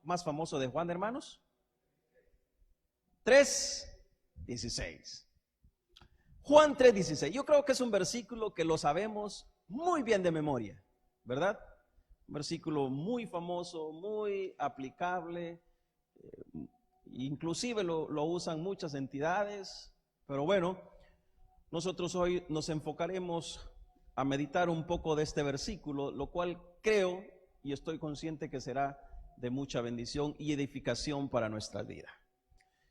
más famoso de Juan, hermanos? 3:16. Juan 3:16. Yo creo que es un versículo que lo sabemos muy bien de memoria, ¿verdad? Un versículo muy famoso, muy aplicable, inclusive lo usan muchas entidades, pero bueno, nosotros hoy nos enfocaremos a meditar un poco de este versículo, lo cual creo y estoy consciente que será de mucha bendición y edificación para nuestra vida.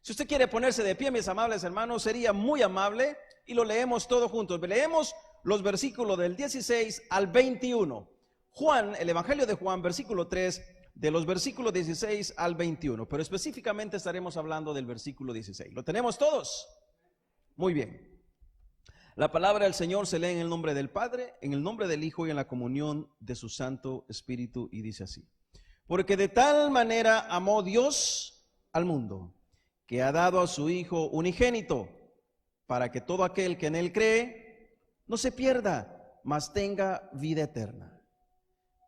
Si usted quiere ponerse de pie, mis amables hermanos, sería muy amable y lo leemos todos juntos. Leemos los versículos del 16 al 21. Juan, el Evangelio de Juan, versículo 3, de los versículos 16 al 21, pero específicamente estaremos hablando del versículo 16. ¿Lo tenemos todos? Muy bien. La palabra del Señor se lee en el nombre del Padre, en el nombre del Hijo y en la comunión de su Santo Espíritu, y dice así: porque de tal manera amó Dios al mundo, que ha dado a su Hijo unigénito, para que todo aquel que en él cree no se pierda, mas tenga vida eterna.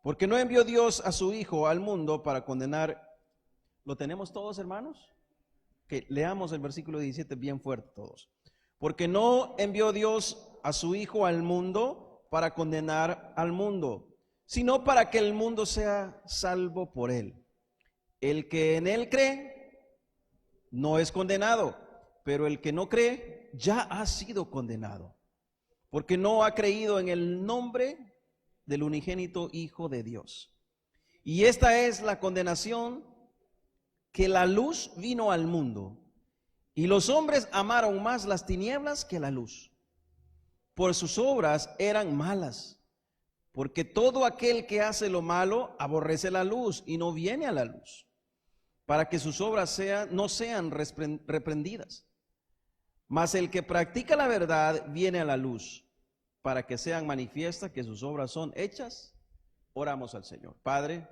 Porque no envió Dios a su Hijo al mundo para condenar. ¿Lo tenemos todos, hermanos? Que leamos el versículo 17 bien fuerte todos. Porque no envió Dios a su Hijo al mundo para condenar al mundo, sino para que el mundo sea salvo por él. El que en él cree no es condenado, pero el que no cree ya ha sido condenado, porque no ha creído en el nombre del unigénito Hijo de Dios. Y esta es la condenación, que la luz vino al mundo, y los hombres amaron más las tinieblas que la luz, por sus obras eran malas. Porque todo aquel que hace lo malo aborrece la luz y no viene a la luz, para que sus obras no sean reprendidas. Mas el que practica la verdad viene a la luz, para que sean manifiestas que sus obras son hechas. Oramos al Señor. Padre,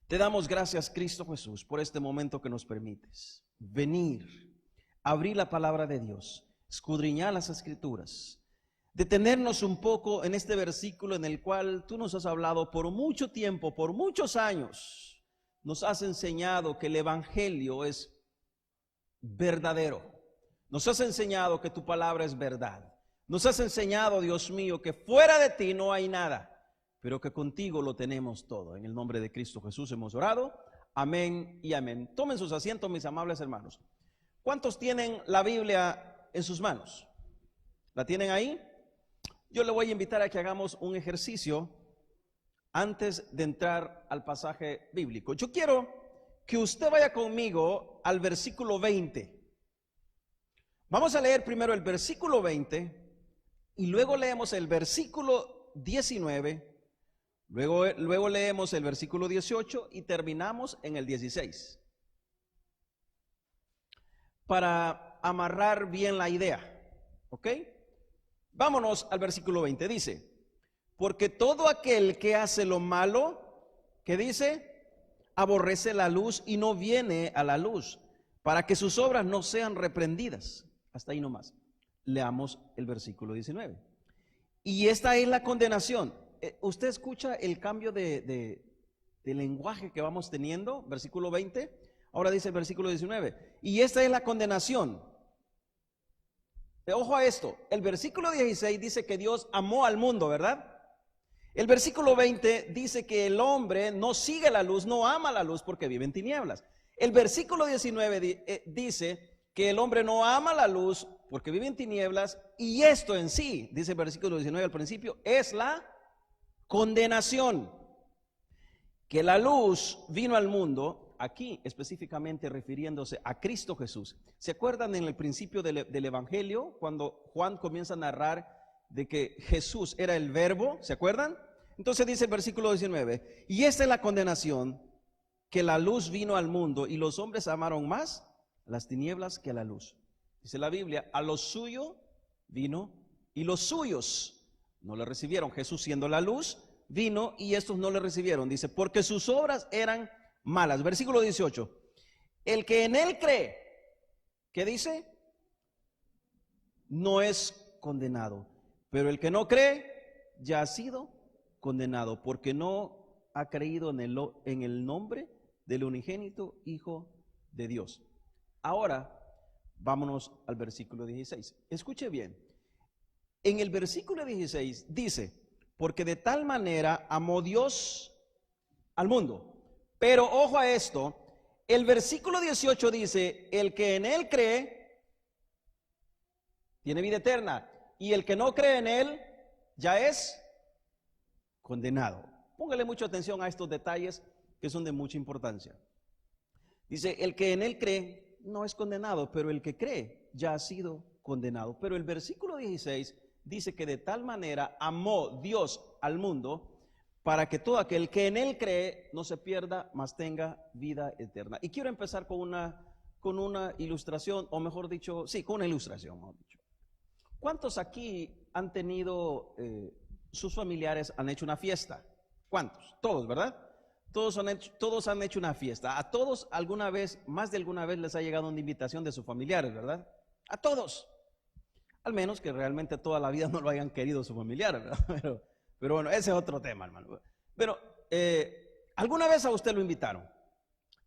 te damos gracias, Cristo Jesús, por este momento que nos permites venir, abrir la palabra de Dios, escudriñar las Escrituras, detenernos un poco en este versículo en el cual tú nos has hablado por mucho tiempo, por muchos años. Nos has enseñado que el Evangelio es verdadero. Nos has enseñado que tu palabra es verdad. Nos has enseñado, Dios mío, que fuera de ti no hay nada, pero que contigo lo tenemos todo. En el nombre de Cristo Jesús hemos orado. Amén y amén. Tomen sus asientos, mis amables hermanos. ¿Cuántos tienen la Biblia en sus manos? ¿La tienen ahí? Yo le voy a invitar a que hagamos un ejercicio antes de entrar al pasaje bíblico. Yo quiero que usted vaya conmigo al versículo 20. Vamos a leer primero el versículo 20 y luego leemos el versículo 19, luego leemos el versículo 18 y terminamos en el 16. Para amarrar bien la idea, ¿ok? Vámonos al versículo 20, dice: porque todo aquel que hace lo malo, ¿qué dice? Aborrece la luz y no viene a la luz, para que sus obras no sean reprendidas. Hasta ahí nomás. Leamos el versículo 19. Y esta es la condenación. ¿Usted escucha el cambio de lenguaje que vamos teniendo? Versículo 20. Ahora dice el versículo 19. Y esta es la condenación. Ojo a esto, el versículo 16 dice que Dios amó al mundo, ¿verdad? El versículo 20 dice que el hombre no sigue la luz, no ama la luz porque vive en tinieblas. El versículo 19 dice que el hombre no ama la luz porque vive en tinieblas, y esto en sí, dice el versículo 19 al principio, es la condenación. Que la luz vino al mundo, aquí específicamente refiriéndose a Cristo Jesús. ¿Se acuerdan en el principio del Evangelio, cuando Juan comienza a narrar de que Jesús era el verbo? ¿Se acuerdan? Entonces dice el versículo 19, y esta es la condenación, que la luz vino al mundo y los hombres amaron más las tinieblas que a la luz. Dice la Biblia, a lo suyo vino y los suyos no le recibieron. Jesús, siendo la luz, vino y estos no le recibieron. Dice, porque sus obras eran malas. Versículo 18, el que en él cree, ¿qué dice? No es condenado, pero el que no cree ya ha sido condenado, porque no ha creído en el nombre del unigénito Hijo de Dios. Ahora, vámonos al versículo 16. Escuche bien. En el versículo 16 dice, porque de tal manera amó Dios al mundo. Pero ojo a esto, el versículo 18 dice, el que en él cree, tiene vida eterna, y el que no cree en él, ya es condenado. Póngale mucha atención a estos detalles que son de mucha importancia. Dice, el que en él cree no es condenado, pero el que cree ya ha sido condenado. Pero el versículo 16 dice que de tal manera amó Dios al mundo para que todo aquel que en él cree no se pierda, mas tenga vida eterna. Y quiero empezar con una ilustración, o mejor dicho, sí, con una ilustración, mejor dicho. ¿Cuántos aquí han tenido, sus familiares han hecho una fiesta? ¿Cuántos? Todos, ¿verdad? Todos han hecho una fiesta. A todos alguna vez, más de alguna vez les ha llegado una invitación de sus familiares, ¿verdad? A todos. Al menos que realmente toda la vida no lo hayan querido sus familiares, ¿verdad? Pero bueno, ese es otro tema, hermano. Pero alguna vez a usted lo invitaron.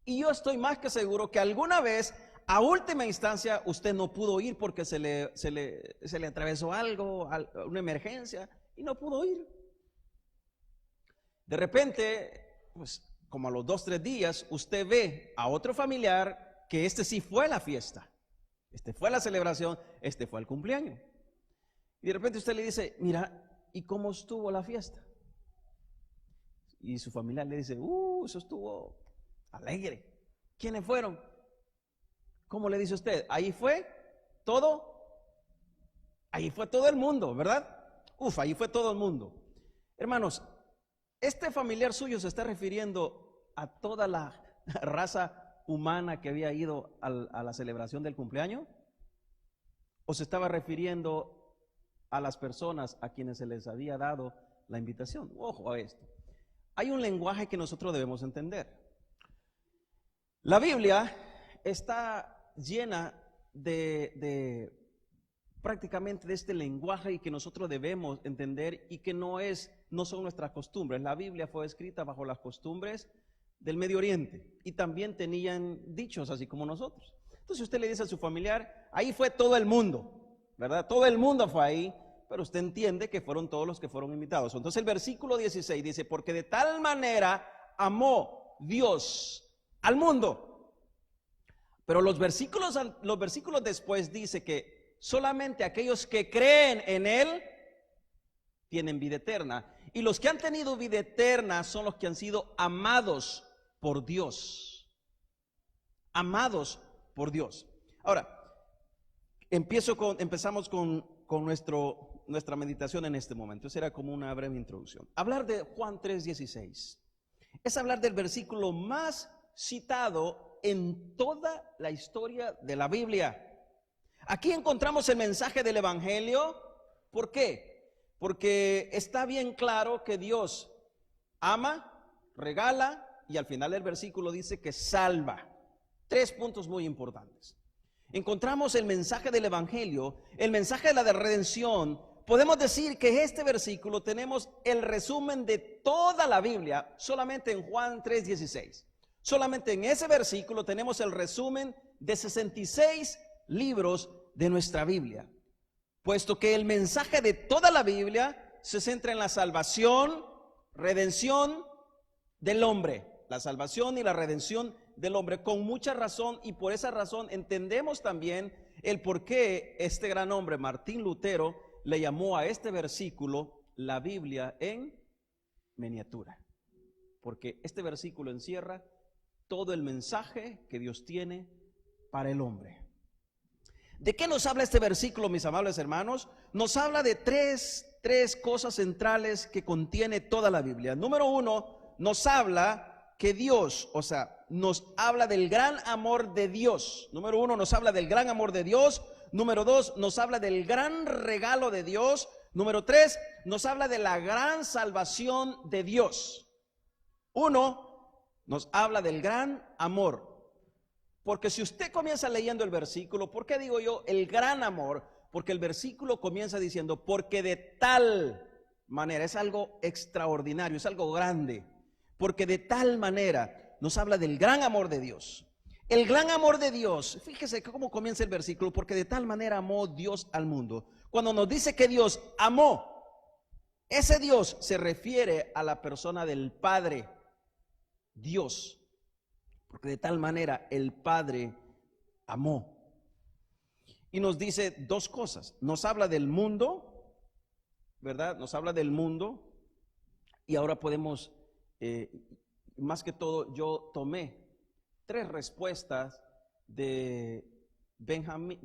Y yo estoy más que seguro que alguna vez, a última instancia, usted no pudo ir porque se le atravesó algo, una emergencia, y no pudo ir. De repente, pues como a los 2 o 3 días, usted ve a otro familiar que este sí fue a la fiesta, este fue a la celebración, este fue al cumpleaños. Y de repente usted le dice, mira, ¿y cómo estuvo la fiesta? Y su familiar le dice, eso estuvo alegre. ¿Quiénes fueron? ¿Cómo le dice usted? Ahí fue todo el mundo, ¿verdad? Ahí fue todo el mundo. Hermanos, este familiar suyo se está refiriendo a toda la raza humana que había ido a la celebración del cumpleaños, o se estaba refiriendo a las personas a quienes se les había dado la invitación. Ojo a esto. Hay un lenguaje que nosotros debemos entender. La Biblia está llena de prácticamente de este lenguaje y que nosotros debemos entender y que no son nuestras costumbres. La Biblia fue escrita bajo las costumbres del Medio Oriente y también tenían dichos así como nosotros. Entonces usted le dice a su familiar, ahí fue todo el mundo, ¿verdad? Todo el mundo fue ahí, pero usted entiende que fueron todos los que fueron invitados. Entonces el versículo 16 dice, porque de tal manera amó Dios al mundo. Pero los versículos después dice que solamente aquellos que creen en Él tienen vida eterna. Y los que han tenido vida eterna son los que han sido amados por Dios. Amados por Dios. Ahora, empezamos con nuestra meditación en este momento. Esa era como una breve introducción. Hablar de Juan 3:16 es hablar del versículo más citado en toda la historia de la Biblia. Aquí encontramos el mensaje del Evangelio. ¿Por qué? Porque está bien claro que Dios ama, regala y al final del versículo dice que salva. 3 puntos muy importantes. Encontramos el mensaje del Evangelio, el mensaje de la redención. Podemos decir que este versículo tenemos el resumen de toda la Biblia solamente en Juan 3:16. Solamente en ese versículo tenemos el resumen de 66 libros de nuestra Biblia, puesto que el mensaje de toda la Biblia se centra en la salvación, redención del hombre, la salvación y la redención del hombre, con mucha razón, y por esa razón entendemos también el por qué este gran hombre, Martín Lutero, le llamó a este versículo la Biblia en miniatura, porque este versículo encierra todo el mensaje que Dios tiene para el hombre. ¿De qué nos habla este versículo, mis amables hermanos? Nos habla de tres cosas centrales que contiene toda la Biblia. Número 1, nos habla que Dios, nos habla del gran amor de Dios. Número 1, nos habla del gran amor de Dios. Número 2, nos habla del gran regalo de Dios. Número 3, nos habla de la gran salvación de Dios. 1, nos habla del gran amor. Porque si usted comienza leyendo el versículo, ¿por qué digo yo el gran amor? Porque el versículo comienza diciendo, porque de tal manera, es algo extraordinario, es algo grande. Porque de tal manera nos habla del gran amor de Dios. El gran amor de Dios, fíjese cómo comienza el versículo, porque de tal manera amó Dios al mundo. Cuando nos dice que Dios amó, ese Dios se refiere a la persona del Padre, Dios, porque de tal manera el Padre amó. Y nos dice dos cosas, nos habla del mundo, ¿verdad? Nos habla del mundo, y ahora podemos, más que todo, yo tomé 3 respuestas de Benjamin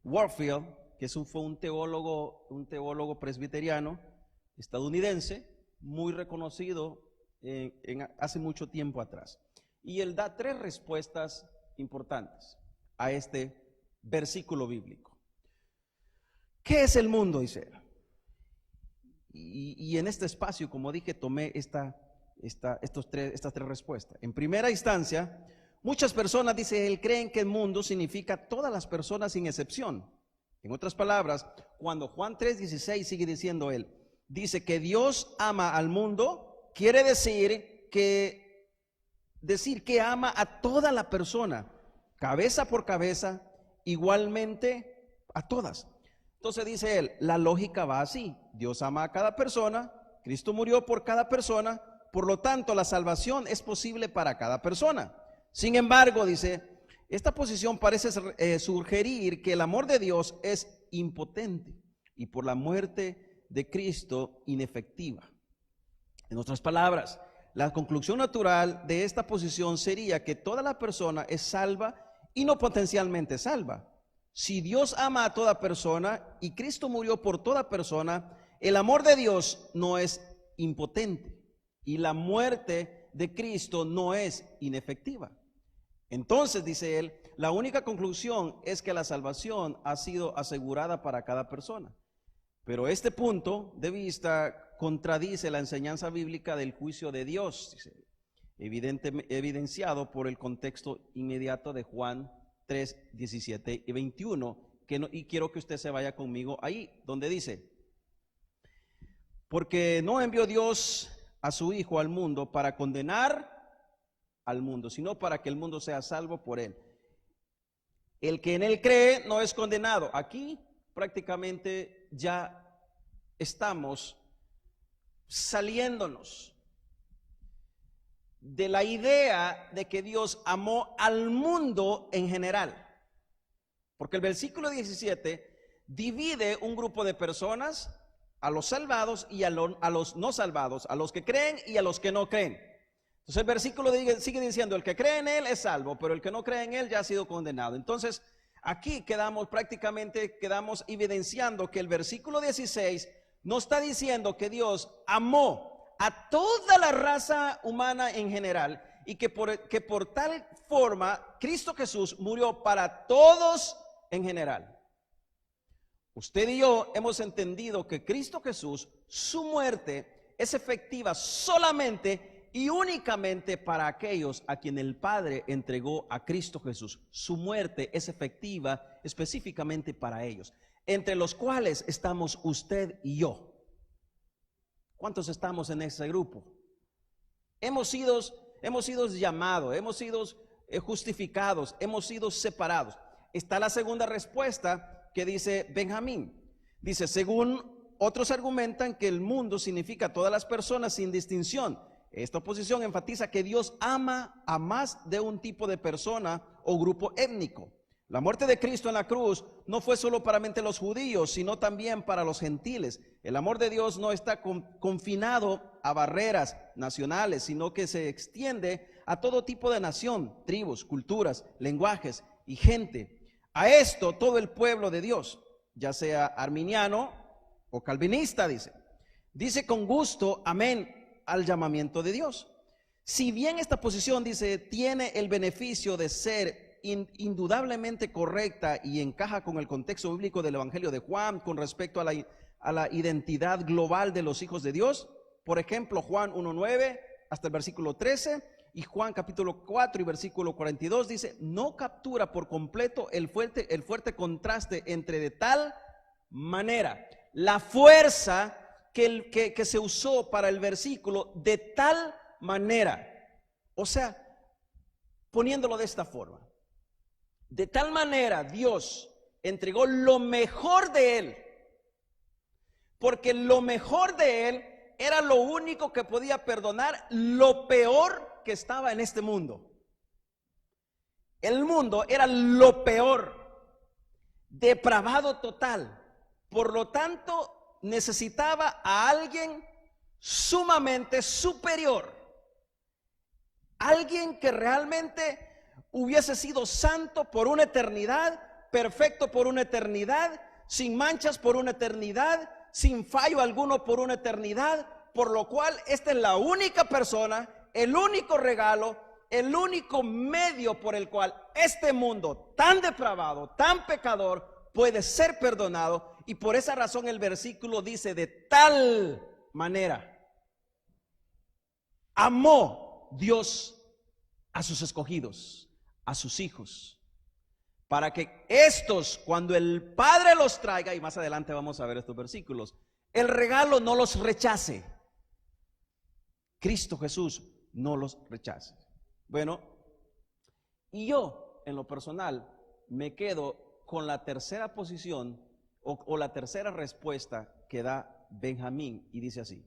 Warfield, que fue un teólogo presbiteriano estadounidense, muy reconocido hace mucho tiempo atrás. Y él da 3 respuestas importantes a este versículo bíblico. ¿Qué es el mundo?, dice él. Y en este espacio, como dije, tomé estas 3 respuestas. En primera instancia, muchas personas, dice él, creen que el mundo significa todas las personas sin excepción. En otras palabras, cuando Juan 3:16 sigue diciendo él, dice que Dios ama al mundo, quiere decir que ama a toda la persona, cabeza por cabeza, igualmente a todas. Entonces dice él, la lógica va así: Dios ama a cada persona, Cristo murió por cada persona, por lo tanto la salvación es posible para cada persona. Sin embargo, dice, esta posición parece sugerir que el amor de Dios es impotente y por la muerte de Cristo inefectiva. En otras palabras, la conclusión natural de esta posición sería que toda la persona es salva y no potencialmente salva. Si Dios ama a toda persona y Cristo murió por toda persona, el amor de Dios no es impotente y la muerte de Cristo no es inefectiva. Entonces, dice él, la única conclusión es que la salvación ha sido asegurada para cada persona. Pero este punto de vista contradice la enseñanza bíblica del juicio de Dios, dice, evidenciado por el contexto inmediato de Juan 3, 17 y 21, y quiero que usted se vaya conmigo ahí, donde dice, porque no envió Dios a su Hijo al mundo para condenar al mundo, sino para que el mundo sea salvo por él. El que en él cree no es condenado. Aquí prácticamente ya estamos saliéndonos de la idea de que Dios amó al mundo en general, porque el versículo 17 divide un grupo de personas, a los salvados y a los no salvados, a los que creen y a los que no creen. Entonces el versículo sigue diciendo, el que cree en él es salvo, pero el que no cree en él ya ha sido condenado. Entonces aquí quedamos evidenciando que el versículo 16 no está diciendo que Dios amó a toda la raza humana en general y que por tal forma Cristo Jesús murió para todos en general. Usted y yo hemos entendido que Cristo Jesús, su muerte es efectiva solamente y únicamente para aquellos a quien el Padre entregó a Cristo Jesús. Su muerte es efectiva específicamente para ellos, entre los cuales estamos usted y yo. ¿Cuántos estamos en ese grupo? Hemos sido llamados, hemos sido justificados, hemos sido separados. Está la segunda respuesta que dice Benjamín. Dice, según otros argumentan que el mundo significa todas las personas sin distinción. Esta posición enfatiza que Dios ama a más de un tipo de persona o grupo étnico. La muerte de Cristo en la cruz no fue solo para los judíos, sino también para los gentiles. El amor de Dios no está confinado a barreras nacionales, sino que se extiende a todo tipo de nación, tribus, culturas, lenguajes y gente. A esto todo el pueblo de Dios, ya sea arminiano o calvinista, dice con gusto amén al llamamiento de Dios. Si bien esta posición, dice, tiene el beneficio de ser indudablemente correcta y encaja con el contexto bíblico del Evangelio de Juan con respecto a la identidad global de los hijos de Dios, por ejemplo Juan 1:9 hasta el versículo 13 y Juan capítulo 4 y versículo 42 dice, no captura por completo el fuerte contraste entre de tal manera la fuerza que se usó para el versículo, de tal manera. O sea, poniéndolo de esta forma, de tal manera Dios entregó lo mejor de Él, porque lo mejor de Él era lo único que podía perdonar lo peor que estaba en este mundo. El mundo era lo peor, depravado total. Por lo tanto, necesitaba a alguien sumamente superior, alguien que realmente hubiese sido santo por una eternidad, perfecto por una eternidad, sin manchas por una eternidad, sin fallo alguno por una eternidad, por lo cual esta es la única persona, el único regalo, el único medio por el cual este mundo tan depravado, tan pecador, puede ser perdonado. Y por esa razón el versículo dice: de tal manera amó Dios a sus escogidos, a sus hijos, para que estos, cuando el Padre los traiga, y más adelante vamos a ver estos versículos, el regalo no los rechace. Cristo Jesús no los rechace. Bueno, y yo en lo personal me quedo con la tercera posición o la tercera respuesta que da Benjamín, y dice así: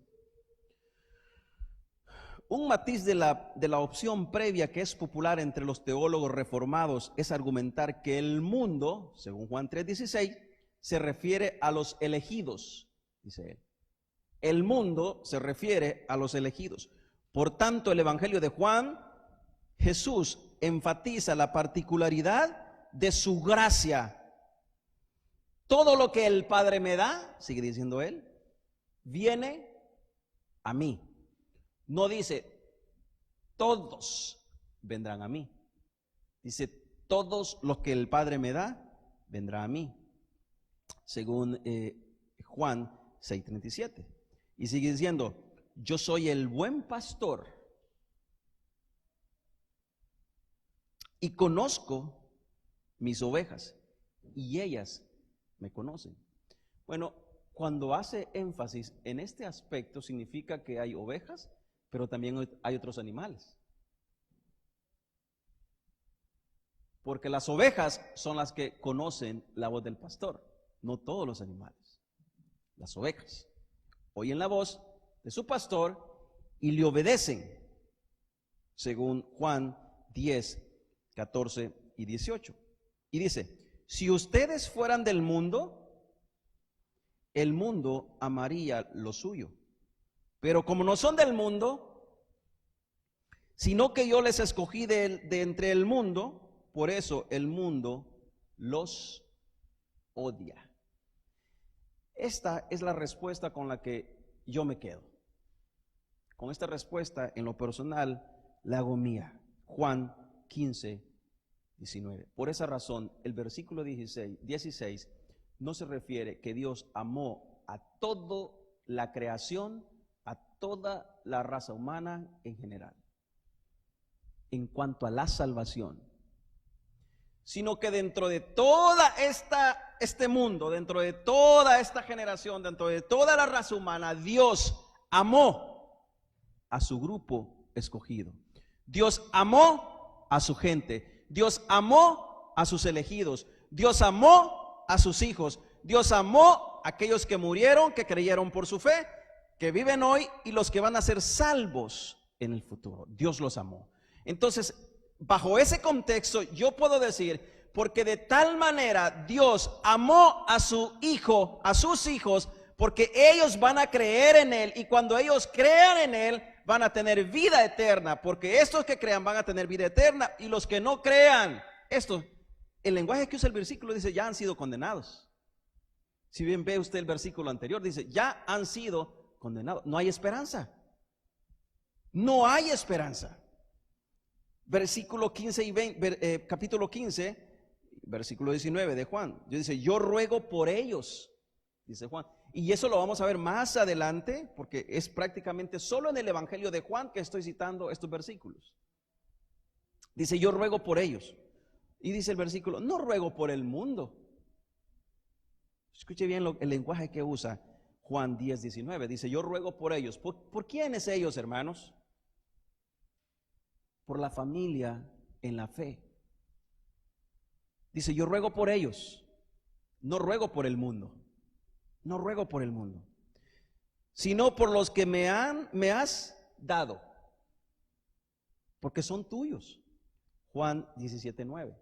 un matiz de la opción previa que es popular entre los teólogos reformados es argumentar que el mundo, según Juan 3:16, se refiere a los elegidos, dice él. El mundo se refiere a los elegidos. Por tanto, el Evangelio de Juan, Jesús enfatiza la particularidad de su gracia. Todo lo que el Padre me da, sigue diciendo él, viene a mí. No dice todos vendrán a mí. Dice todos los que el Padre me da vendrán a mí, según Juan 6:37. Y sigue diciendo: yo soy el buen pastor y conozco mis ovejas y ellas me conocen. Bueno, cuando hace énfasis en este aspecto, significa que hay ovejas, pero también hay otros animales. Porque las ovejas son las que conocen la voz del pastor, no todos los animales. Las ovejas oyen la voz de su pastor y le obedecen, según Juan 10, 14 y 18. Y dice: si ustedes fueran del mundo, el mundo amaría lo suyo. Pero como no son del mundo, sino que yo les escogí de entre el mundo, por eso el mundo los odia. Esta es la respuesta con la que yo me quedo. Con esta respuesta, en lo personal, la hago mía. Juan 15, 19. Por esa razón, el versículo 16 no se refiere que Dios amó a toda la creación, a toda la raza humana en general, en cuanto a la salvación, sino que dentro de toda este mundo, dentro de toda esta generación, dentro de toda la raza humana, Dios amó a su grupo escogido. Dios amó a su gente. Dios amó a sus elegidos. Dios amó a sus hijos. Dios amó a aquellos que murieron, que creyeron por su fe, que viven hoy, y los que van a ser salvos en el futuro. Dios los amó. Entonces, bajo ese contexto, yo puedo decir: porque de tal manera Dios amó a su hijo, a sus hijos, porque ellos van a creer en él, y cuando ellos crean en él, van a tener vida eterna, porque estos que crean van a tener vida eterna, y los que no crean, estos, el lenguaje que usa el versículo dice: ya han sido condenados. Si bien ve usted el versículo anterior, dice: ya han sido condenados. No hay esperanza. No hay esperanza. Versículo 15 y 20, capítulo 15, versículo 19 de Juan. Dice: yo ruego por ellos, dice Juan. Y eso lo vamos a ver más adelante, porque es prácticamente solo en el Evangelio de Juan que estoy citando estos versículos. Dice: yo ruego por ellos. Y dice el versículo: no ruego por el mundo. Escuche bien el lenguaje que usa Juan 10, 19. Dice: yo ruego por ellos. ¿Por quiénes ellos, hermanos? por la familia en la fe. Dice, yo ruego por ellos, no ruego por el mundo, no ruego por el mundo, sino por los que me has dado, porque son tuyos. Juan 17:9.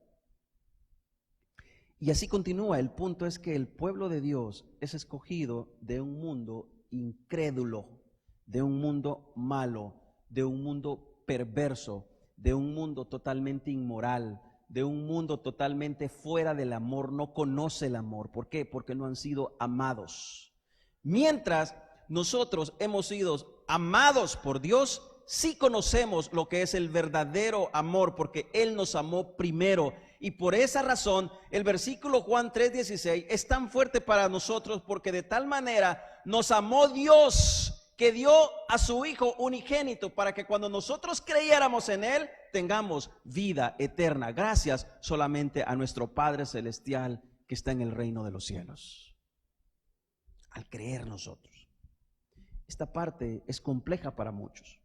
Y así continúa. El punto es que el pueblo de Dios es escogido de un mundo incrédulo, de un mundo malo, de un mundo perverso, de un mundo totalmente inmoral, de un mundo totalmente fuera del amor. No conoce el amor. ¿Por qué? Porque no han sido amados. Mientras nosotros hemos sido amados por Dios, sí conocemos lo que es el verdadero amor, porque Él nos amó primero. Y por esa razón el versículo Juan 3:16 es tan fuerte para nosotros, porque de tal manera nos amó Dios que dio a su Hijo unigénito, para que cuando nosotros creyéramos en Él tengamos vida eterna, gracias solamente a nuestro Padre Celestial que está en el reino de los cielos. Al creer nosotros. Esta parte es compleja para muchos,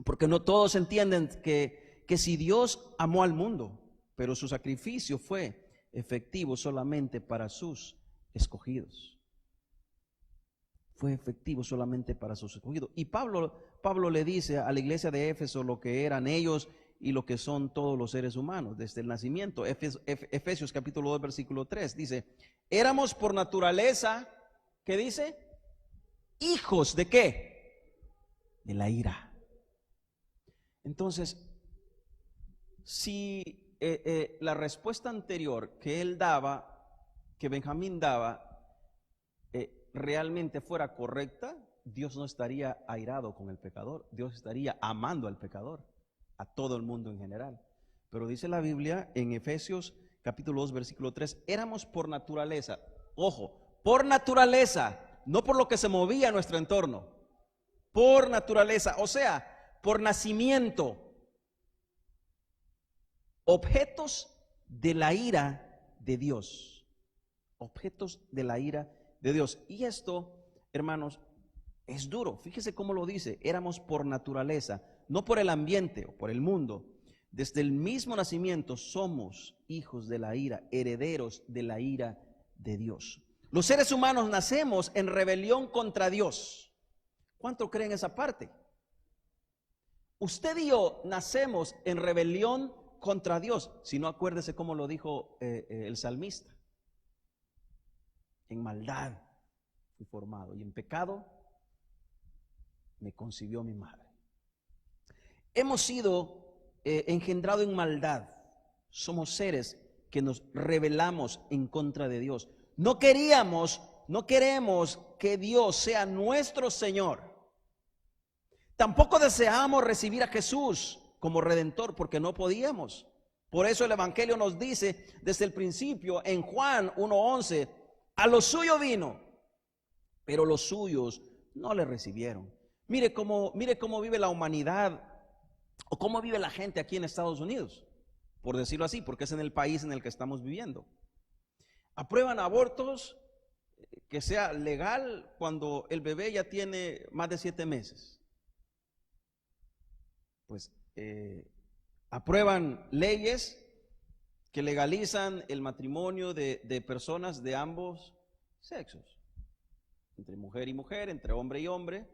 porque no todos entienden que si Dios amó al mundo, pero su sacrificio fue efectivo solamente para sus escogidos. Fue efectivo solamente para sus escogidos. Y Pablo le dice a la iglesia de Éfeso lo que eran ellos y lo que son todos los seres humanos desde el nacimiento. Efesios capítulo 2 versículo 3 dice, éramos por naturaleza, ¿qué dice? Hijos de ¿qué? De la ira. Entonces, si la respuesta anterior que él daba, que Benjamín daba, realmente fuera correcta, Dios no estaría airado con el pecador, Dios estaría amando al pecador, a todo el mundo en general. Pero dice la Biblia en Efesios capítulo 2 versículo 3, éramos por naturaleza, ojo, por naturaleza, no por lo que se movía en nuestro entorno, por naturaleza, o sea, por nacimiento, objetos de la ira de Dios, objetos de la ira de Dios. Y esto, hermanos, es duro. Fíjese cómo lo dice, éramos por naturaleza, no por el ambiente o por el mundo. Desde el mismo nacimiento somos hijos de la ira, herederos de la ira de Dios. Los seres humanos nacemos en rebelión contra Dios. ¿Cuánto creen esa parte? Usted y yo nacemos en rebelión contra Dios. Si no, acuérdese cómo lo dijo el salmista. En maldad fui formado y en pecado me concibió mi madre. Hemos sido engendrados en maldad. Somos seres que nos rebelamos en contra de Dios. No queremos que Dios sea nuestro Señor. Tampoco deseamos recibir a Jesús como Redentor, porque no podíamos. Por eso el Evangelio nos dice desde el principio en Juan 1:11, a lo suyo vino, pero los suyos no le recibieron. Mire cómo vive la humanidad, o cómo vive la gente aquí en Estados Unidos, por decirlo así, porque es en el país en el que estamos viviendo. Aprueban abortos que sea legal cuando el bebé ya tiene más de 7 meses. Pues aprueban leyes que legalizan el matrimonio de personas de ambos sexos, entre mujer y mujer, entre hombre y hombre,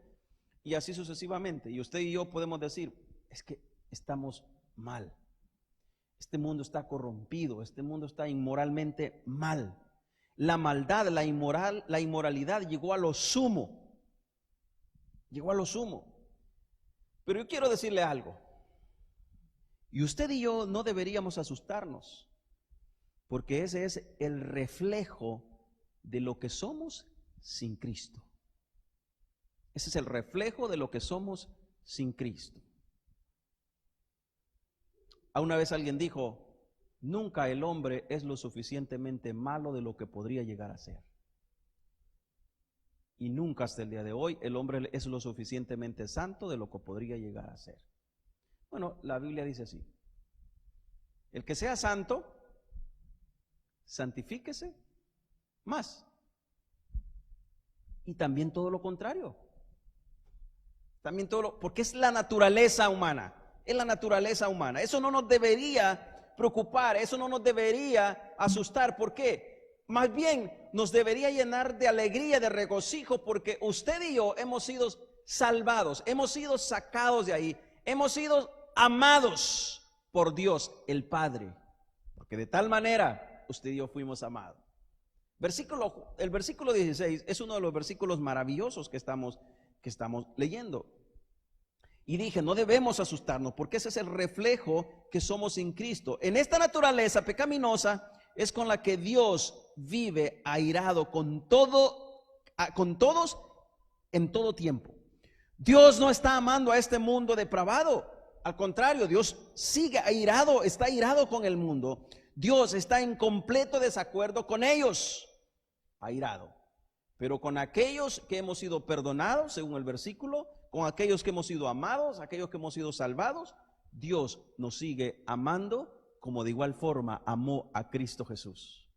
y así sucesivamente. Y usted y yo podemos decir, es que estamos mal. Este mundo está corrompido, este mundo está inmoralmente mal. La maldad, la inmoralidad llegó a lo sumo. Llegó a lo sumo. Pero yo quiero decirle algo. Y usted y yo no deberíamos asustarnos, porque ese es el reflejo de lo que somos sin Cristo. Ese es el reflejo de lo que somos sin Cristo. Una vez alguien dijo, nunca el hombre es lo suficientemente malo de lo que podría llegar a ser. Y nunca hasta el día de hoy el hombre es lo suficientemente santo de lo que podría llegar a ser. Bueno, la Biblia dice así: el que sea santo, santifíquese más. Y también todo lo contrario. También porque es la naturaleza humana. es la naturaleza humana. Eso no nos debería preocupar, eso no nos debería asustar. ¿Por qué? Más bien nos debería llenar de alegría, de regocijo, porque usted y yo hemos sido salvados, hemos sido sacados de ahí, hemos sido amados por Dios el Padre, porque de tal manera usted y yo fuimos amados. El versículo 16 es uno de los versículos maravillosos que estamos leyendo. Y dije, no debemos asustarnos, porque ese es el reflejo que somos en Cristo. En esta naturaleza pecaminosa es con la que Dios vive airado con todos en todo tiempo. Dios no está amando a este mundo depravado. Al contrario, Dios sigue airado, está airado con el mundo. Dios está en completo desacuerdo con ellos, airado. Pero con aquellos que hemos sido perdonados, según el versículo, con aquellos que hemos sido amados, aquellos que hemos sido salvados, Dios nos sigue amando como de igual forma amó a Cristo Jesús.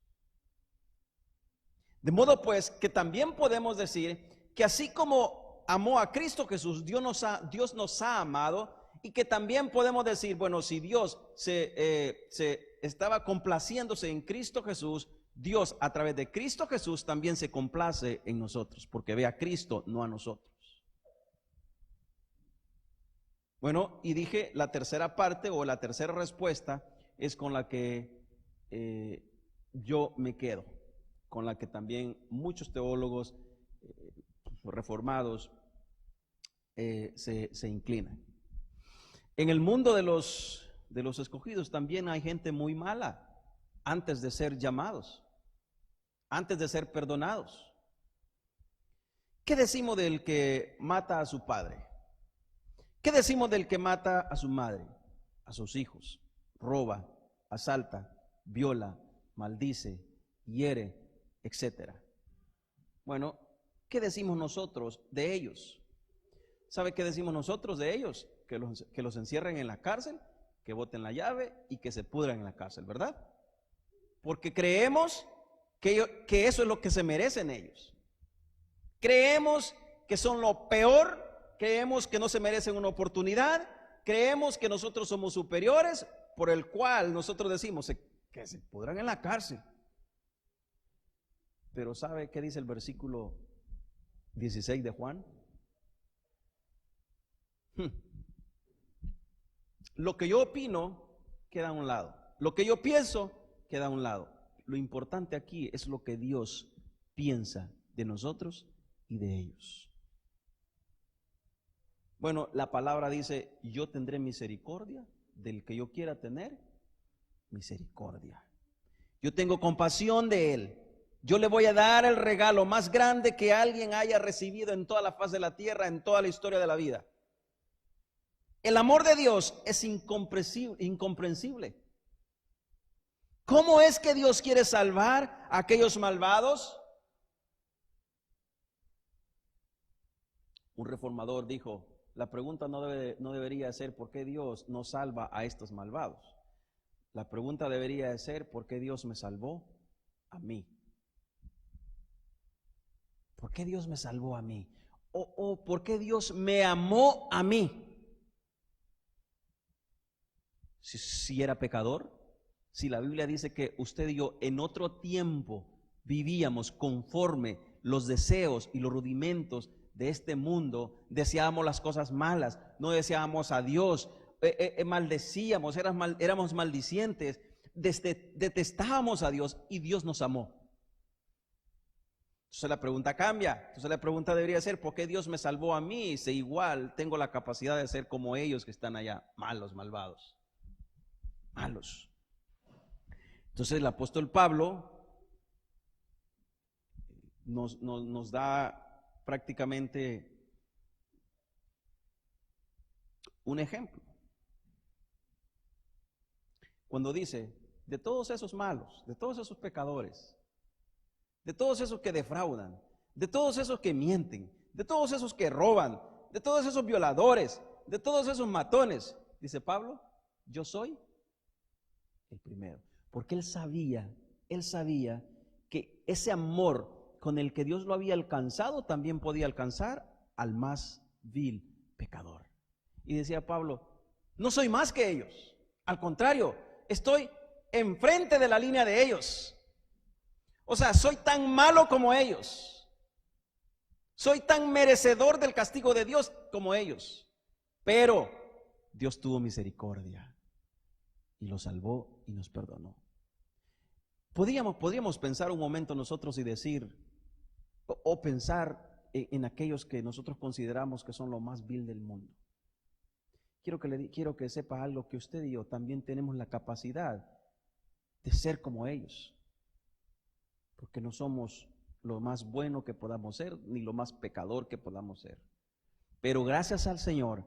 De modo pues que también podemos decir que así como amó a Cristo Jesús, Dios nos ha amado, y que también podemos decir, bueno, si Dios se estaba complaciéndose en Cristo Jesús, Dios a través de Cristo Jesús también se complace en nosotros, porque ve a Cristo, no a nosotros. Bueno, y dije, la tercera parte o la tercera respuesta es con la que yo me quedo, con la que también muchos teólogos reformados se inclinan. En el mundo de los escogidos también hay gente muy mala antes de ser llamados, antes de ser perdonados. ¿Qué decimos del que mata a su padre? ¿Qué decimos del que mata a su madre, a sus hijos, roba, asalta, viola, maldice, hiere, etcétera? Bueno, ¿qué decimos nosotros de ellos? ¿Sabe qué decimos nosotros de ellos? Que los encierren en la cárcel, que boten la llave y que se pudran en la cárcel, ¿verdad? Porque creemos que eso es lo que se merecen ellos. Creemos que son lo peor, creemos que no se merecen una oportunidad, creemos que nosotros somos superiores, por el cual nosotros decimos que se pudran en la cárcel. Pero ¿sabe qué dice el versículo 16 de Juan? Lo que yo opino queda a un lado, lo que yo pienso queda a un lado. Lo importante aquí es lo que Dios piensa de nosotros y de ellos. Bueno, la palabra dice, yo tendré misericordia del que yo quiera tener misericordia. Yo tengo compasión de él. Yo le voy a dar el regalo más grande que alguien haya recibido en toda la faz de la tierra, en toda la historia de la vida. El amor de Dios es incomprensible. ¿Cómo es que Dios quiere salvar a aquellos malvados? Un reformador dijo, la pregunta no debería ser ¿por qué Dios no salva a estos malvados? La pregunta debería ser ¿por qué Dios me salvó a mí? ¿Por qué Dios me salvó a mí? O ¿por qué Dios me amó a mí? Si era pecador, si la Biblia dice que usted y yo en otro tiempo vivíamos conforme los deseos y los rudimentos de este mundo, deseábamos las cosas malas, no deseábamos a Dios, maldecíamos, éramos maldicientes, detestábamos a Dios y Dios nos amó. Entonces la pregunta cambia. Entonces la pregunta debería ser ¿por qué Dios me salvó a mí? Si igual tengo la capacidad de ser como ellos que están allá, malos, malvados, malos. Entonces el apóstol Pablo nos da prácticamente un ejemplo. Cuando dice, de todos esos malos, de todos esos pecadores, de todos esos que defraudan, de todos esos que mienten, de todos esos que roban, de todos esos violadores, de todos esos matones, dice Pablo, yo soy el primero. Porque él sabía que ese amor con el que Dios lo había alcanzado también podía alcanzar al más vil pecador. Y decía Pablo, No soy más que ellos. Al contrario, estoy enfrente de la línea de ellos. O sea, soy tan malo como ellos. Soy tan merecedor del castigo de Dios como ellos. Pero Dios tuvo misericordia y los salvó y nos perdonó. Podríamos pensar un momento nosotros y decir, o pensar en aquellos que nosotros consideramos que son lo más vil del mundo. Quiero que sepa algo, que usted y yo también tenemos la capacidad de ser como ellos, porque no somos lo más bueno que podamos ser, ni lo más pecador que podamos ser. Pero gracias al Señor,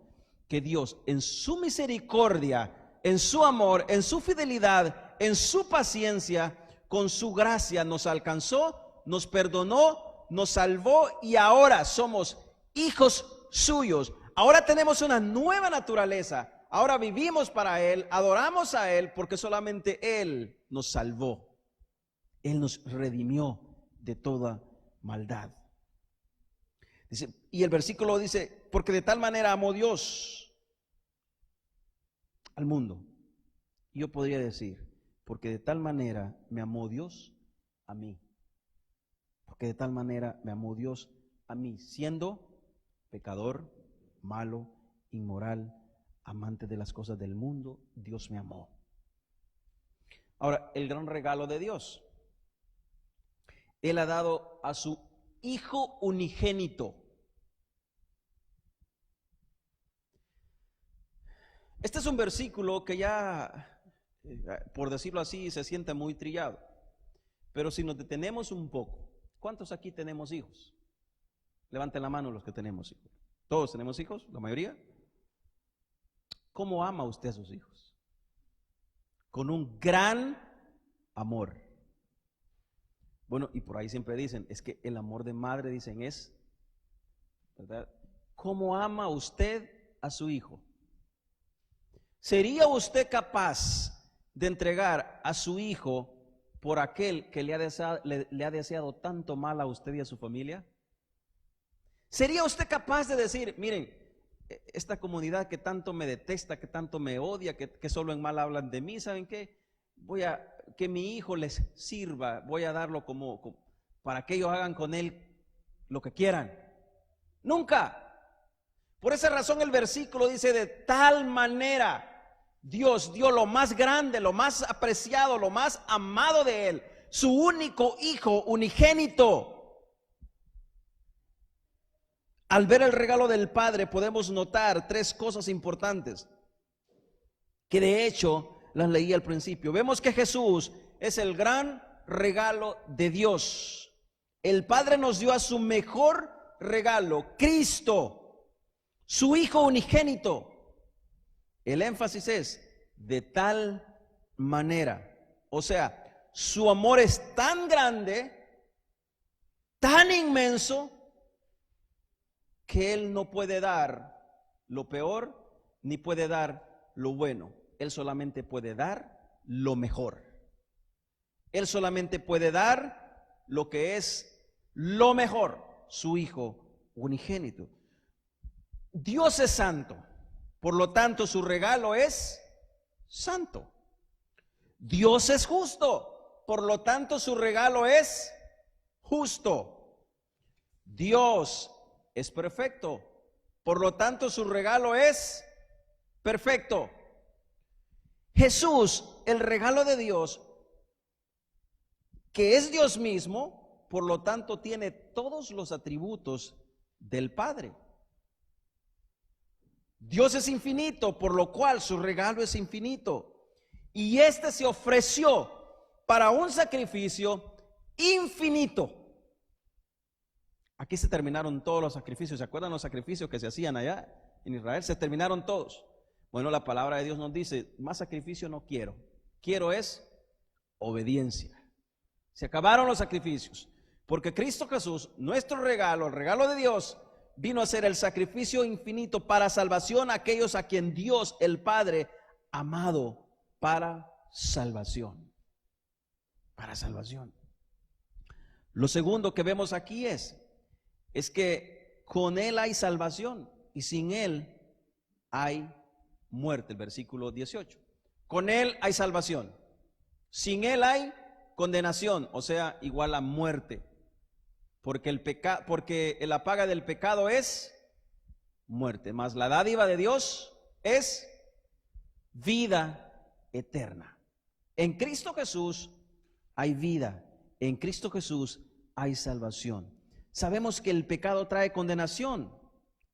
que Dios en su misericordia, en su amor, en su fidelidad, en su paciencia, con su gracia nos alcanzó, nos perdonó, nos salvó y ahora somos hijos suyos. Ahora tenemos una nueva naturaleza. Ahora vivimos para Él, adoramos a Él porque solamente Él nos salvó. Él nos redimió de toda maldad. Dice, y el versículo dice, porque de tal manera amó Dios al mundo. Yo podría decir, porque de tal manera me amó Dios a mí. Porque de tal manera me amó Dios a mí, siendo pecador, malo, inmoral, amante de las cosas del mundo, Dios me amó. Ahora, el gran regalo de Dios. Él ha dado a su Hijo unigénito. Este es un versículo que ya, por decirlo así, se siente muy trillado. Pero si nos detenemos un poco, ¿cuántos aquí tenemos hijos? Levanten la mano los que tenemos hijos. ¿Todos tenemos hijos? ¿La mayoría? ¿Cómo ama usted a sus hijos? Con un gran amor. Bueno, y por ahí siempre dicen, es que el amor de madre, dicen, es, ¿verdad? ¿Cómo ama usted a su hijo? ¿Sería usted capaz de entregar a su hijo por aquel que le ha deseado tanto mal a usted y a su familia? ¿Sería usted capaz de decir, miren, esta comunidad que tanto me detesta, que tanto me odia, que solo en mal hablan de mí, ¿saben qué? Voy a que mi hijo les sirva, voy a darlo como para que ellos hagan con él lo que quieran. Nunca. Por esa razón el versículo dice, de tal manera Dios dio lo más grande, lo más apreciado, lo más amado de Él, su único Hijo unigénito. Al ver el regalo del Padre podemos notar tres cosas importantes, que de hecho las leí al principio. Vemos que Jesús es el gran regalo de Dios. El Padre nos dio a su mejor regalo, Cristo, su Hijo unigénito. El énfasis es de tal manera. O sea, su amor es tan grande, tan inmenso, que Él no puede dar lo peor, ni puede dar lo bueno. Él solamente puede dar lo mejor. Él solamente puede dar lo que es lo mejor, su Hijo unigénito. Dios es santo, por lo tanto su regalo es santo. Dios es justo, por lo tanto su regalo es justo. Dios es perfecto, por lo tanto su regalo es perfecto. Jesús, el regalo de Dios, que es Dios mismo, por lo tanto tiene todos los atributos del Padre. Dios es infinito, por lo cual su regalo es infinito. Y este se ofreció para un sacrificio infinito. Aquí se terminaron todos los sacrificios. ¿Se acuerdan los sacrificios que se hacían allá en Israel? Se terminaron todos. Bueno, la palabra de Dios nos dice, más sacrificio no quiero. Quiero es obediencia. Se acabaron los sacrificios, porque Cristo Jesús, nuestro regalo, el regalo de Dios, vino a ser el sacrificio infinito para salvación a aquellos a quien Dios el Padre amado para salvación. Para salvación. Lo segundo que vemos aquí es que con Él hay salvación y sin Él hay muerte, el versículo 18. Con Él hay salvación. Sin Él hay condenación, o sea, igual a muerte. Porque la paga del pecado es muerte, mas la dádiva de Dios es vida eterna. En Cristo Jesús hay vida, en Cristo Jesús hay salvación. Sabemos que el pecado trae condenación.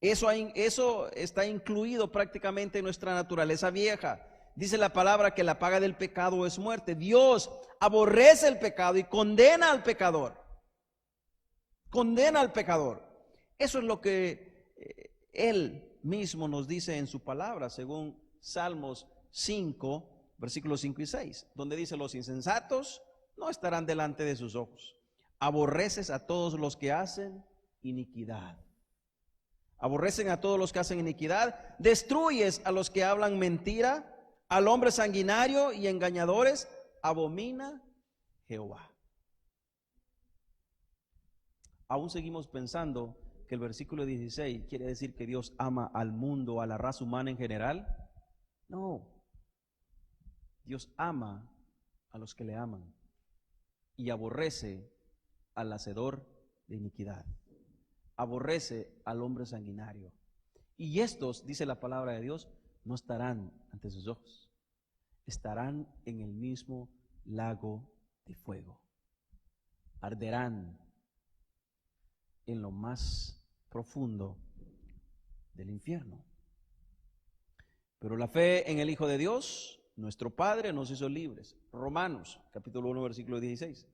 Eso está incluido prácticamente en nuestra naturaleza vieja. Dice la palabra que la paga del pecado es muerte. Dios aborrece el pecado y condena al pecador. Condena al pecador. Eso es lo que Él mismo nos dice en su palabra, según Salmos 5, versículos 5 y 6, donde dice: los insensatos no estarán delante de sus ojos. Aborreces a todos los que hacen iniquidad. Aborrecen a todos los que hacen iniquidad. Destruyes a los que hablan mentira. Al hombre sanguinario y engañadores abomina Jehová. Aún seguimos pensando que el versículo 16 quiere decir que Dios ama al mundo, a la raza humana en general. No. Dios ama a los que le aman y aborrece al hacedor de iniquidad. Aborrece al hombre sanguinario. Y estos, dice la palabra de Dios, no estarán ante sus ojos. Estarán en el mismo lago de fuego. Arderán en lo más profundo del infierno. Pero la fe en el Hijo de Dios, nuestro Padre, nos hizo libres. Romanos, capítulo 1, versículo 16.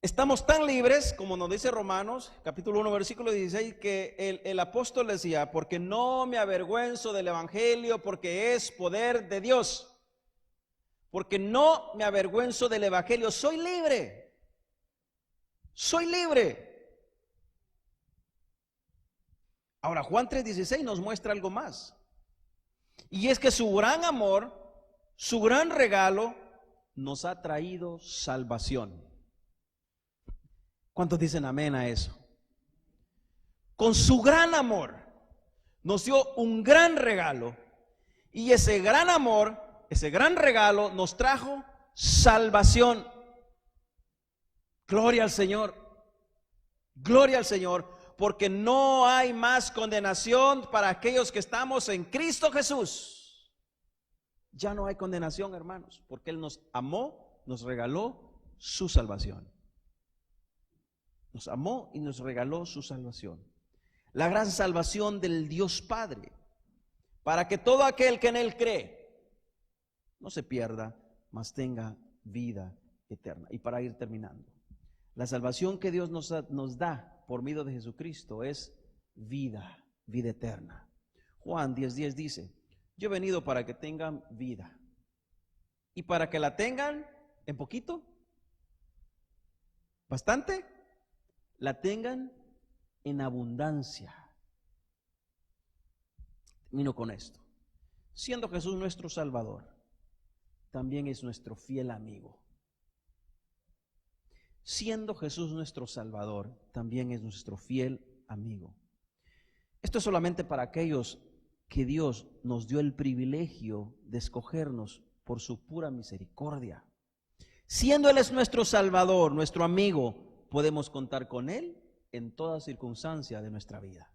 Estamos tan libres, como nos dice Romanos, capítulo 1, versículo 16, que el apóstol decía: porque no me avergüenzo del evangelio, porque es poder de Dios. Porque no me avergüenzo del evangelio, soy libre. Soy libre. Ahora, Juan 3:16 nos muestra algo más. Y es que su gran amor, su gran regalo, nos ha traído salvación. ¿Cuántos dicen amén a eso? Con su gran amor nos dio un gran regalo, y ese gran amor, ese gran regalo nos trajo salvación. Gloria al Señor. Gloria al Señor, porque no hay más condenación para aquellos que estamos en Cristo Jesús. Ya no hay condenación, hermanos, porque Él nos amó, nos regaló su salvación. Nos amó y nos regaló su salvación. La gran salvación del Dios Padre, para que todo aquel que en Él cree no se pierda, mas tenga vida eterna. Y para ir terminando, la salvación que Dios nos da por medio de Jesucristo es vida eterna. Juan 10:10 dice: yo he venido para que tengan vida, y para que la tengan en poquito, bastante, la tengan en abundancia. Termino con esto. Siendo Jesús nuestro Salvador, también es nuestro fiel amigo. Siendo Jesús nuestro Salvador, también es nuestro fiel amigo. Esto es solamente para aquellos que Dios nos dio el privilegio de escogernos por su pura misericordia. Siendo Él es nuestro Salvador, nuestro amigo, podemos contar con Él en toda circunstancia de nuestra vida.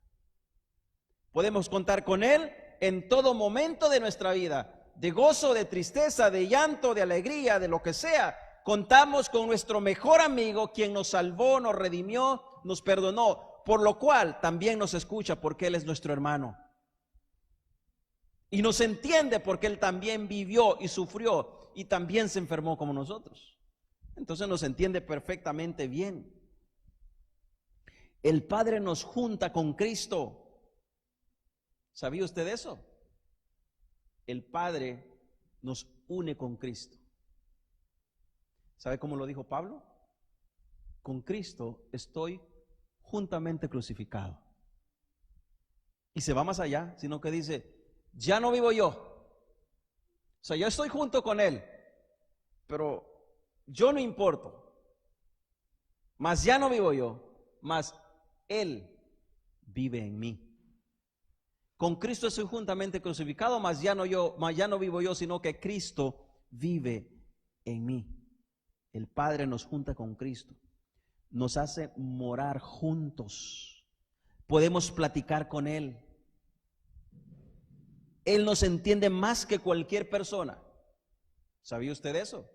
Podemos contar con Él en todo momento de nuestra vida, de gozo, de tristeza, de llanto, de alegría, de lo que sea. Contamos con nuestro mejor amigo, quien nos salvó, nos redimió, nos perdonó, por lo cual también nos escucha, porque Él es nuestro hermano. Y nos entiende porque Él también vivió y sufrió y también se enfermó como nosotros. Entonces nos entiende perfectamente bien. El Padre nos junta con Cristo. ¿Sabía usted eso? El Padre nos une con Cristo. ¿Sabe cómo lo dijo Pablo? Con Cristo estoy juntamente crucificado. Y se va más allá, sino que dice: ya no vivo yo. O sea, yo estoy junto con Él, pero yo no importo. Mas ya no vivo yo, mas Él vive en mí. Con Cristo soy juntamente crucificado, mas ya no vivo yo, sino que Cristo vive en mí. El Padre nos junta con Cristo, nos hace morar juntos, podemos platicar con Él. Él nos entiende más que cualquier persona. ¿Sabía usted eso?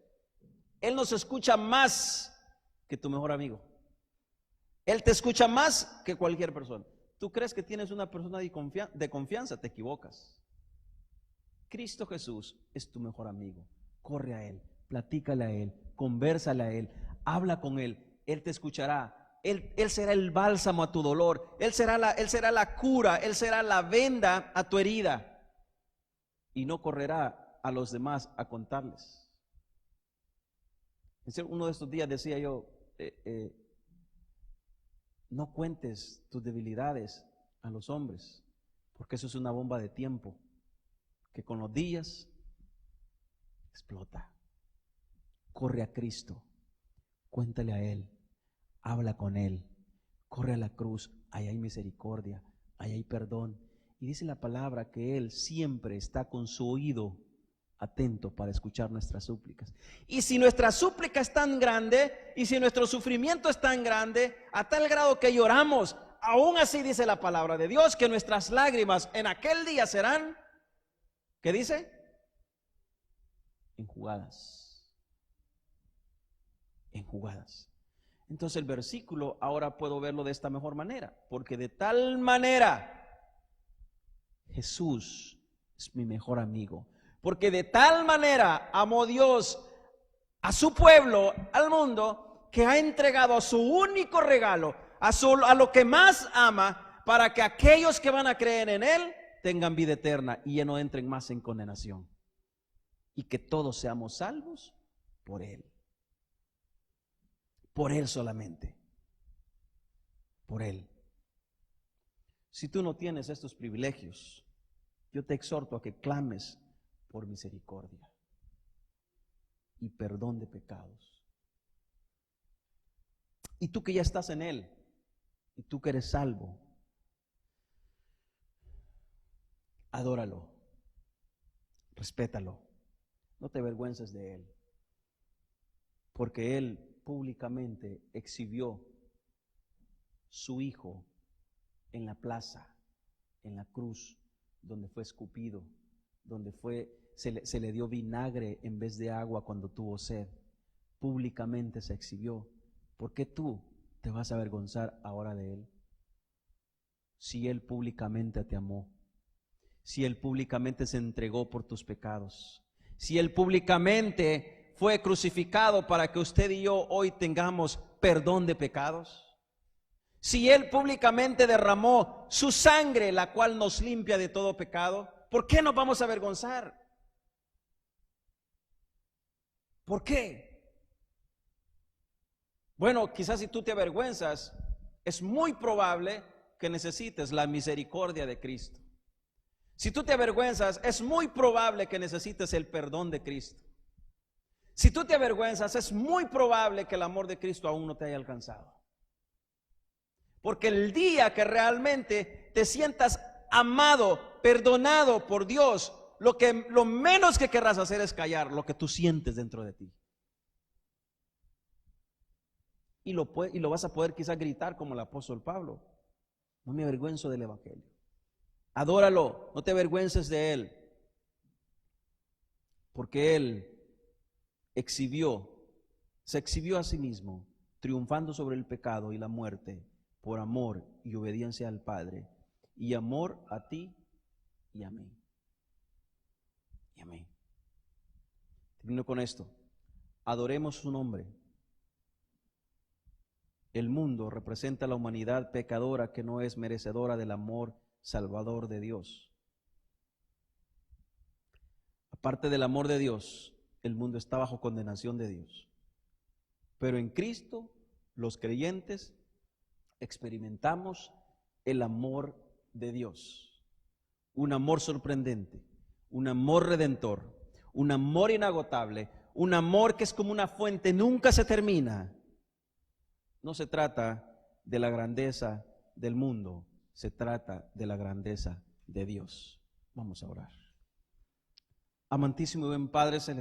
Él nos escucha más que tu mejor amigo. Él te escucha más que cualquier persona. ¿Tú crees que tienes una persona de confianza? Te equivocas. Cristo Jesús es tu mejor amigo. Corre a Él, platícale a Él, convérsale a Él, habla con Él. Él te escuchará. Él será el bálsamo a tu dolor. Él será la cura. Él será la venda a tu herida. Y no correrá a los demás a contarles. Uno de estos días decía yo, no cuentes tus debilidades a los hombres, porque eso es una bomba de tiempo que con los días explota. Corre a Cristo, cuéntale a Él, habla con Él, corre a la cruz, ahí hay misericordia, ahí hay perdón. Y dice la palabra que Él siempre está con su oído atento para escuchar nuestras súplicas. Y si nuestra súplica es tan grande, y si nuestro sufrimiento es tan grande, a tal grado que lloramos, aún así dice la palabra de Dios, que nuestras lágrimas en aquel día serán, ¿qué dice? Enjugadas. Enjugadas. Entonces el versículo ahora puedo verlo de esta mejor manera, porque de tal manera Jesús es mi mejor amigo, porque de tal manera amó Dios a su pueblo, al mundo, que ha entregado a su único regalo, a lo que más ama, para que aquellos que van a creer en Él tengan vida eterna y ya no entren más en condenación, y que todos seamos salvos por Él solamente, por Él. Si tú no tienes estos privilegios, yo te exhorto a que clames por misericordia y perdón de pecados. Y tú que ya estás en Él, y tú que eres salvo, adóralo, respétalo, no te avergüences de Él, porque Él públicamente exhibió su Hijo en la plaza, en la cruz, donde fue escupido, donde se le dio vinagre en vez de agua cuando tuvo sed. Públicamente se exhibió. ¿Por qué tú te vas a avergonzar ahora de Él? Si Él públicamente te amó, si Él públicamente se entregó por tus pecados, si Él públicamente fue crucificado para que usted y yo hoy tengamos perdón de pecados, si Él públicamente derramó su sangre, la cual nos limpia de todo pecado, ¿por qué nos vamos a avergonzar? ¿Por qué? Bueno, quizás si tú te avergüenzas, es muy probable que necesites la misericordia de Cristo. Si tú te avergüenzas, es muy probable que necesites el perdón de Cristo. Si tú te avergüenzas, es muy probable que el amor de Cristo aún no te haya alcanzado. Porque el día que realmente te sientas amado, perdonado por Dios, lo menos que querrás hacer es callar lo que tú sientes dentro de ti. Y lo vas a poder quizás gritar como el apóstol Pablo: no me avergüenzo del evangelio. Adóralo, no te avergüences de Él, porque Él se exhibió a sí mismo, triunfando sobre el pecado y la muerte, por amor y obediencia al Padre, y amor a ti y a mí. Y a mí. Termino con esto. Adoremos su nombre. El mundo representa a la humanidad pecadora que no es merecedora del amor salvador de Dios. Aparte del amor de Dios, el mundo está bajo condenación de Dios. Pero en Cristo, los creyentes experimentamos el amor de Dios. Un amor sorprendente, un amor redentor, un amor inagotable, un amor que es como una fuente, nunca se termina. No se trata de la grandeza del mundo, se trata de la grandeza de Dios. Vamos a orar. Amantísimo y buen Padre Celestial,